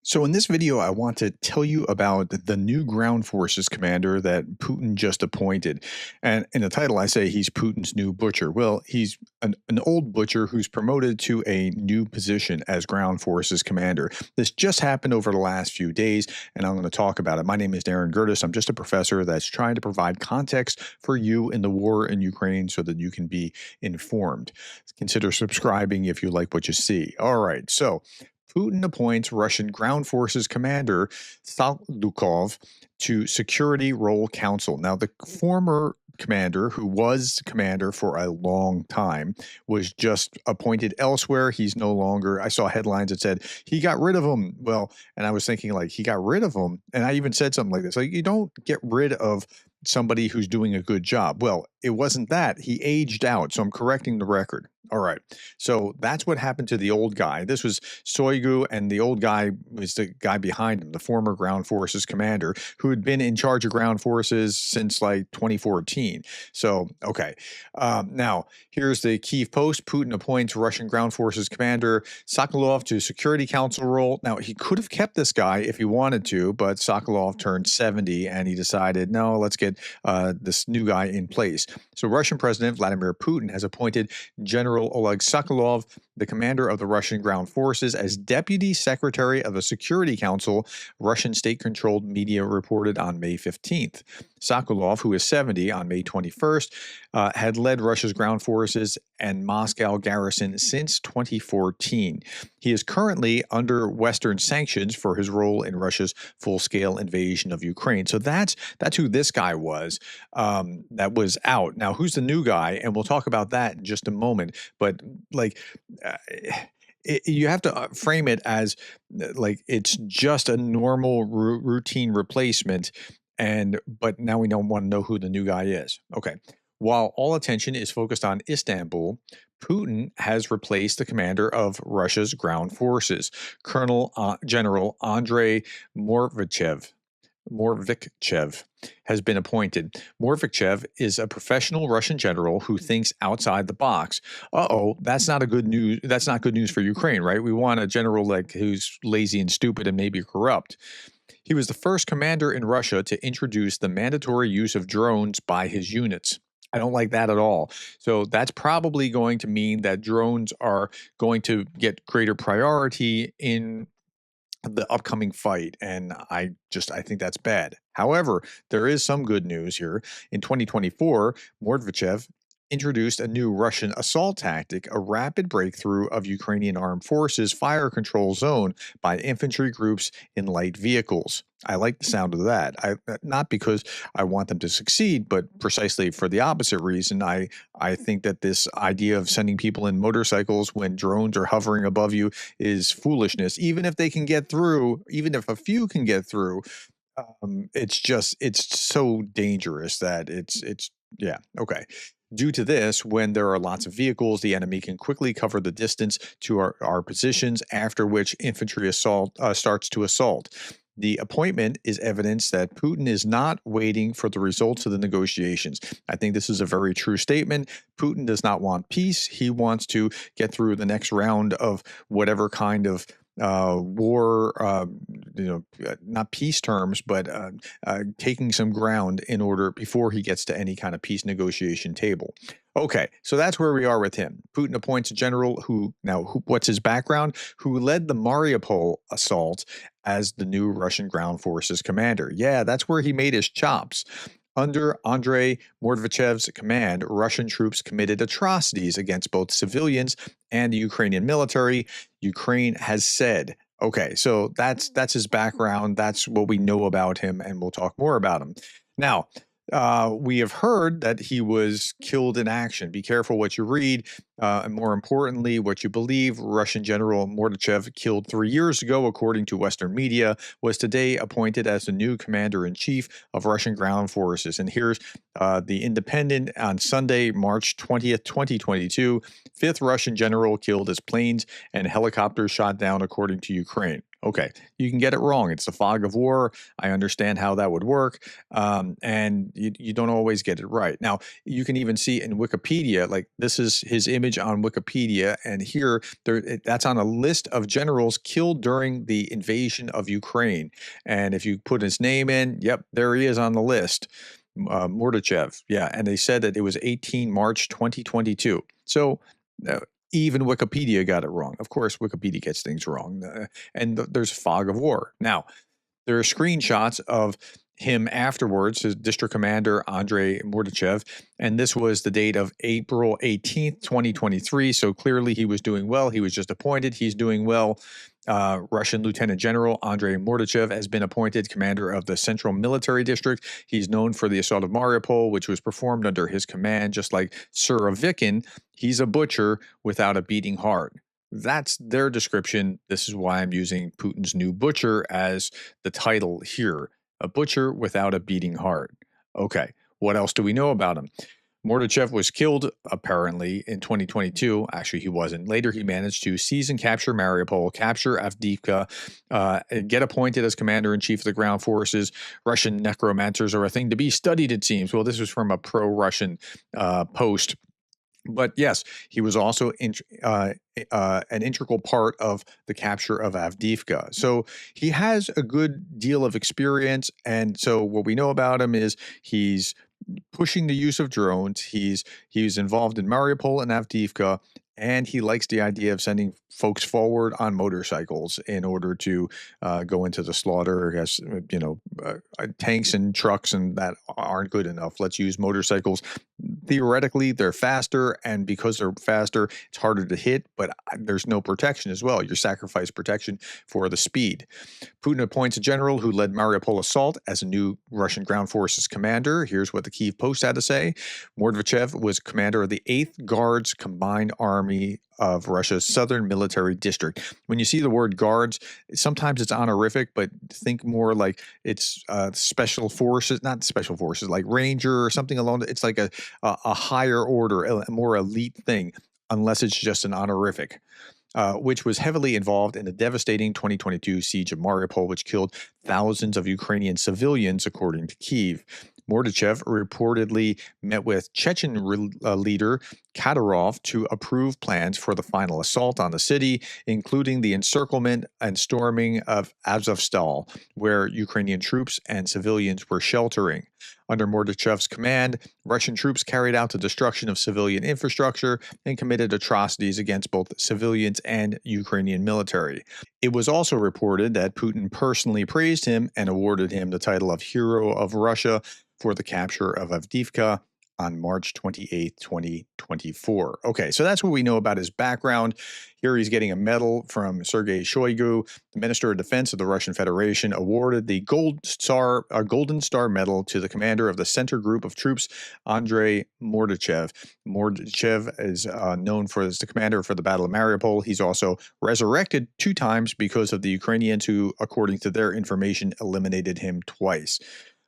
So in this video, I want to tell you about the new ground forces commander that Putin just appointed. And in the title, I say he's Putin's new butcher. Well, he's an old butcher who's promoted to a new position as ground forces commander. This just happened over the last few days, and I'm going to talk about it. My name is Gerdes. I'm just a professor that's trying to provide context for you in the war in Ukraine so that you can be informed. Consider subscribing if you like what you see. All right, so Putin appoints Russian ground forces commander Salukov to Security Role Council. Now, the former commander, who was commander for a long time, was just appointed elsewhere. He's no longer, I saw headlines that said he got rid of him. Well, and I was thinking, like, he got rid of him. And I even said something like this, like, you don't get rid of somebody who's doing a good job. Well, it wasn't that. He aged out. So I'm correcting the record. All right. So that's what happened to the old guy. This was Shoigu, and the old guy was the guy behind him, the former ground forces commander, who had been in charge of ground forces since like 2014. So, okay. Now, here's the Kyiv Post. Putin appoints Russian ground forces commander Sokolov to Security Council role. Now, he could have kept this guy if he wanted to, but Sokolov turned 70 and he decided, no, let's get this new guy in place. So Russian President Vladimir Putin has appointed General Oleg Sokolov, the commander of the Russian ground forces, as Deputy Secretary of the Security Council, Russian state-controlled media reported on May 15th. Sokolov, who is 70 on May 21st, had led Russia's ground forces and Moscow garrison since 2014. He is currently under Western sanctions for his role in Russia's full-scale invasion of Ukraine. So that's who this guy was that was out. Now, who's the new guy? And we'll talk about that in just a moment. But like, you have to frame it as like it's just a normal routine replacement. But now we don't want to know who the new guy is. Okay. While all attention is focused on Istanbul, Putin has replaced the commander of Russia's ground forces, Colonel General Andrei Morvichev has been appointed. Morvichev is a professional Russian general who thinks outside the box. That's not good news for Ukraine, right? We want a general like who's lazy and stupid and maybe corrupt. He was the first commander in Russia to introduce the mandatory use of drones by his units. I don't like that at all. So that's probably going to mean that drones are going to get greater priority in the upcoming fight, and I think that's bad. However, there is some good news here. In 2024, Mordvichev introduced a new Russian assault tactic, a rapid breakthrough of Ukrainian armed forces fire control zone by infantry groups in light vehicles. I like the sound of that. Not because I want them to succeed, but precisely for the opposite reason. I think that this idea of sending people in motorcycles when drones are hovering above you is foolishness. Even if they can get through, even if a few can get through, it's so dangerous that yeah, okay. Due to this, when there are lots of vehicles, the enemy can quickly cover the distance to our positions, after which infantry assault starts to assault. The appointment is evidence that Putin is not waiting for the results of the negotiations. I think this is a very true statement. Putin does not want peace. He wants to get through the next round of whatever kind of war, not peace terms, but taking some ground in order before he gets to any kind of peace negotiation table. Okay, so that's where we are with him. Putin appoints a general what's his background? Who led the Mariupol assault as the new Russian ground forces commander. Yeah, that's where he made his chops. Under Andrei Mordvichev's command, Russian troops committed atrocities against both civilians and the Ukrainian military, Ukraine has said. Okay, so that's his background. That's what we know about him, and we'll talk more about him. Now, we have heard that he was killed in action. Be careful what you read, and more importantly, what you believe. Russian General Mordichev, killed 3 years ago, according to Western media, was today appointed as the new commander-in-chief of Russian ground forces. And here's the Independent on Sunday, March 20th, 2022. Fifth Russian general killed as planes and helicopters shot down, according to Ukraine. Okay, you can get it wrong. It's the fog of war. I understand how that would work, and you don't always get it right. Now, you can even see in Wikipedia, like this is his image on Wikipedia, and here that's on a list of generals killed during the invasion of Ukraine. And if you put his name in, yep, there he is on the list, Mordachev. Yeah, and they said that it was 18 March 2022. So. Uh, even Wikipedia got it wrong. Of course, Wikipedia gets things wrong. And there's fog of war. Now, there are screenshots of him afterwards, his district commander, Andrei Mordachev, and this was the date of April 18th, 2023. So clearly he was doing well. He was just appointed. He's doing well. Russian Lieutenant General Andrei Mordachev has been appointed commander of the Central Military District. He's known for the assault of Mariupol, which was performed under his command, just like Surovikin. He's a butcher without a beating heart. That's their description. This is why I'm using Putin's new butcher as the title here. A butcher without a beating heart. Okay, what else do we know about him? Mordachev was killed, apparently, in 2022. Actually, he wasn't. Later, he managed to seize and capture Mariupol, capture Avdiivka, and get appointed as commander-in-chief of the ground forces. Russian necromancers are a thing to be studied, it seems. Well, this was from a pro-Russian post. But yes, he was also an integral part of the capture of Avdiivka. So he has a good deal of experience. And so what we know about him is he's pushing the use of drones. He's involved in Mariupol and Avdiivka, and he likes the idea of sending folks forward on motorcycles in order to go into the slaughter. As tanks and trucks and that aren't good enough. Let's use motorcycles. Theoretically, they're faster, and because they're faster, it's harder to hit, but there's no protection as well. You sacrifice protection for the speed. Putin appoints a general who led Mariupol assault as a new Russian ground forces commander. Here's what the Kyiv Post had to say. Mordachev was commander of the 8th Guards Combined Army of Russia's Southern Military District. When you see the word guards, sometimes it's honorific, but think more like it's special forces, not special forces, like ranger or something along. It's like a higher order, a more elite thing, unless it's just an honorific. Which was heavily involved in the devastating 2022 siege of Mariupol, which killed thousands of Ukrainian civilians, according to Kyiv. Mordachev reportedly met with Chechen leader Kadyrov to approve plans for the final assault on the city, including the encirclement and storming of Azovstal, where Ukrainian troops and civilians were sheltering. Under Mordachev's command, Russian troops carried out the destruction of civilian infrastructure and committed atrocities against both civilians and Ukrainian military. It was also reported that Putin personally praised him and awarded him the title of Hero of Russia for the capture of Avdiivka on March 28, 2024. Okay, so that's what we know about his background. Here he's getting a medal from Sergei Shoigu, the Minister of Defense of the Russian Federation, awarded the Golden Star Medal to the commander of the Center Group of Troops, Andrei Mordachev. Mordachev is known as the commander for the Battle of Mariupol. He's also resurrected 2 times because of the Ukrainians who, according to their information, eliminated him twice.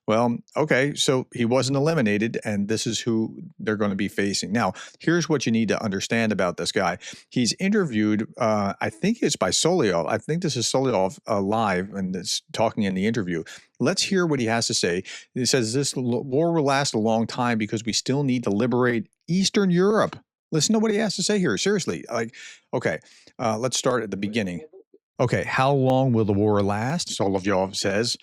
Well, okay, so he wasn't eliminated, and this is who they're going to be facing. Now, here's what you need to understand about this guy. He's interviewed, I think it's by Solyov. I think this is Solyov live and it's talking in the interview. Let's hear what he has to say. He says this war will last a long time because we still need to liberate Eastern Europe. Listen to what he has to say here. Seriously, okay, let's start at the beginning. Okay, how long will the war last? Solyov says.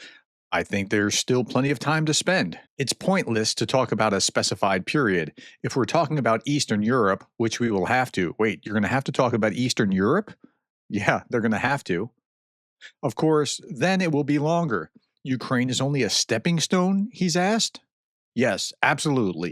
I think there's still plenty of time to spend. It's pointless to talk about a specified period. If we're talking about Eastern Europe, which we will have to. Wait, you're going to have to talk about Eastern Europe? Yeah, they're going to have to. Of course, then it will be longer. Ukraine is only a stepping stone, he's asked? Yes, absolutely.